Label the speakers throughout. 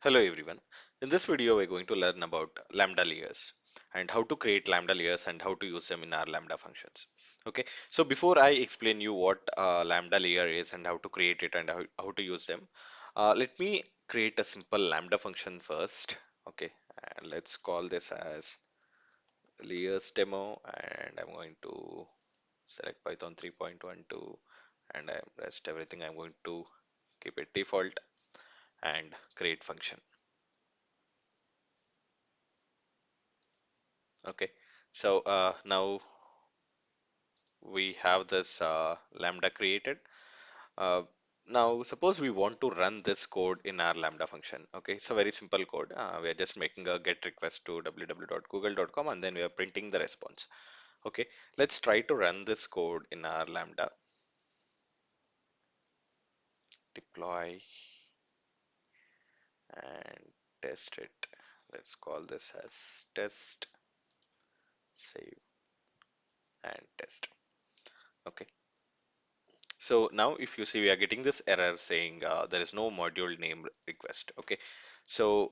Speaker 1: Hello everyone. In this video, we're going to learn about Lambda layers and how to create Lambda layers and how to use them in our Lambda functions. Okay, so before I explain you what Lambda layer is and how to create it and how to use them, let me create a simple Lambda function first. Okay, and let's call this as layers demo, and I'm going to select Python 3.12 and rest everything I'm going to keep it default and create function. Okay, so now we have this lambda created. Uh, Now, suppose we want to run this code in our lambda function. Okay, it's a very simple code. We are just making a get request to www.google.com and then we are printing the response. Okay, let's try to run this code in our lambda. Deploy and test it. Let's call this as test, save and test. Okay. So now if you see we are getting this error saying there is no module name request. Okay. So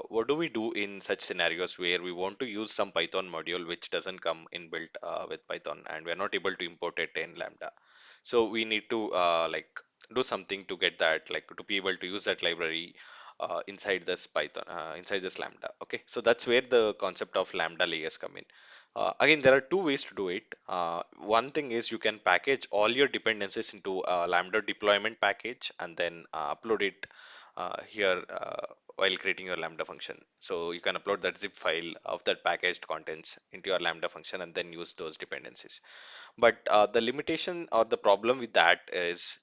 Speaker 1: what do we do in such scenarios where we want to use some Python module which doesn't come inbuilt with Python and we're not able to import it in Lambda. So we need to do something to get that, like to be able to use that library inside this Python, inside this Lambda. Okay. So that's where the concept of Lambda layers come in. Again, there are two ways to do it. One thing is you can package all your dependencies into a Lambda deployment package and then upload it here while creating your Lambda function. So you can upload that zip file of that packaged contents into your Lambda function and then use those dependencies. But the limitation or the problem with that is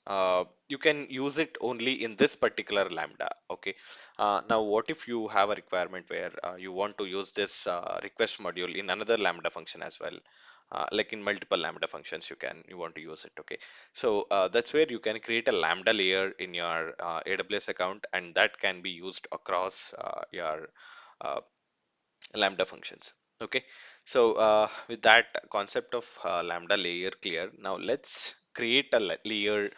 Speaker 1: you can use it only in this particular Lambda. Okay. Now, what if you have a requirement where you want to use this request module in another Lambda function as well? Like in multiple Lambda functions, you want to use it. Okay. So that's where you can create a Lambda layer in your AWS account, and that can be used across your uh, Lambda functions. Okay, so with that concept of Lambda layer clear, now let's create a layer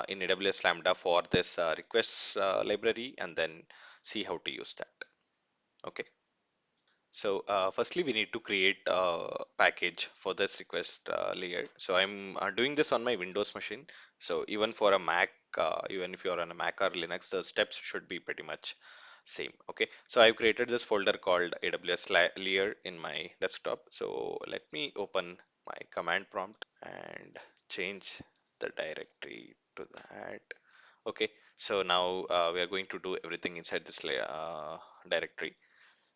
Speaker 1: in AWS Lambda for this requests library and then see how to use that. Okay, so firstly we need to create a package for this request layer. So I'm doing this on my Windows machine. So even for a Mac, even if you're on a Mac or Linux, the steps should be pretty much same. Okay, so I've created this folder called AWS layer in my desktop. So let me open my command prompt and change the directory to that. Okay, so now we are going to do everything inside this layer, directory.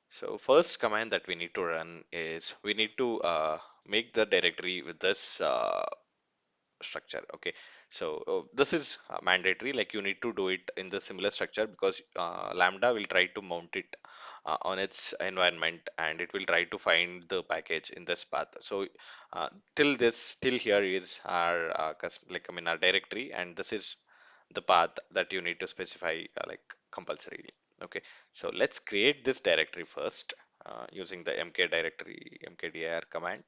Speaker 1: So first command that we need to run is we need to make the directory with this structure. Okay, so this is mandatory, like you need to do it in the similar structure because Lambda will try to mount it on its environment and it will try to find the package in this path. So till here is our like I mean our directory, and this is the path that you need to specify like compulsorily. Okay, so let's create this directory first using the mkdir command.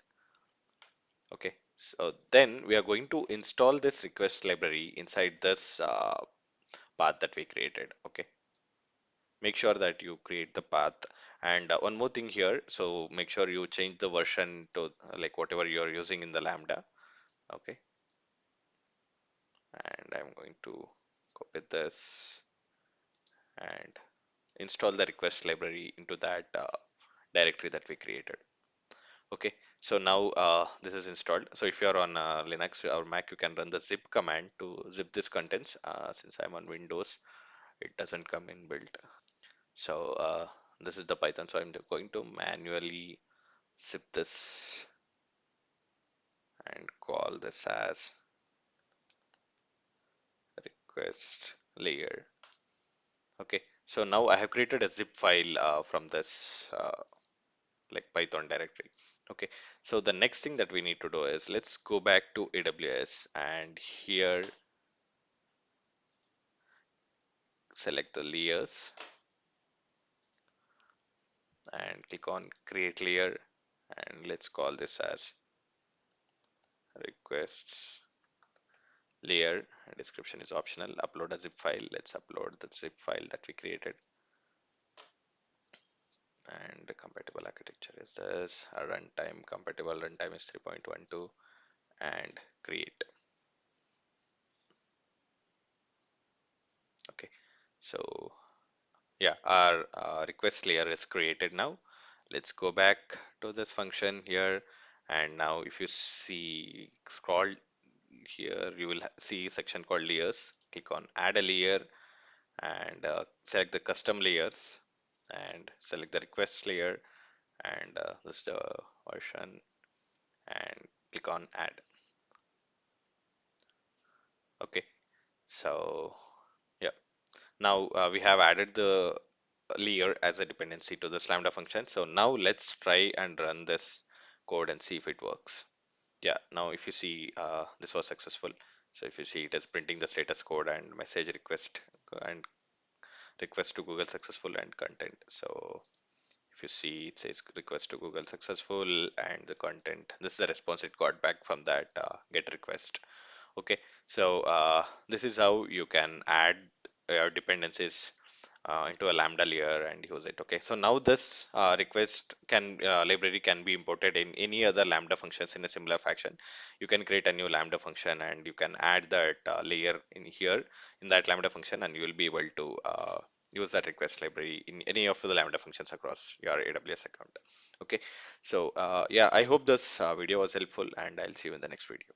Speaker 1: Okay, so then we are going to install this request library inside this path that we created. Okay, make sure that you create the path. And one more thing here, so make sure you change the version to like whatever you're using in the Lambda. Okay, and I'm going to copy this and install the request library into that directory that we created. Okay, so now this is installed. So if you're on Linux or Mac, you can run the zip command to zip this contents. Since I'm on Windows, it doesn't come in built. So this is the Python. So I'm going to manually zip this and call this as request layer. Okay, so now I have created a zip file from this like Python directory. Okay, so the next thing that we need to do is let's go back to AWS and here select the layers and click on create layer, and let's call this as requests layer. Description is optional. Upload a zip file. Let's upload the zip file that we created. And the compatible architecture is this. Our runtime compatible runtime is 3.12 and create. Okay, so yeah, our request layer is created now. Let's go back to this function here. And now if you see scroll here, you will see section called layers. Click on add a layer and select the custom layers and select the request layer and this is the version and click on add. Okay, so yeah, now we have added the layer as a dependency to this Lambda function. So now let's try and run this code and see if it works. Yeah, now if you see this was successful. So if you see it is printing the status code and message request and request to Google successful and content. So if you see it says request to Google successful and the content, this is the response it got back from that get request. Okay, so this is how you can add your dependencies into a Lambda layer and use it. Okay, so now this request can library can be imported in any other Lambda functions in a similar fashion. You can create a new Lambda function and you can add that layer in here in that Lambda function, and you will be able to use that request library in any of the Lambda functions across your AWS account. Okay, so yeah, I hope this video was helpful, and I'll see you in the next video.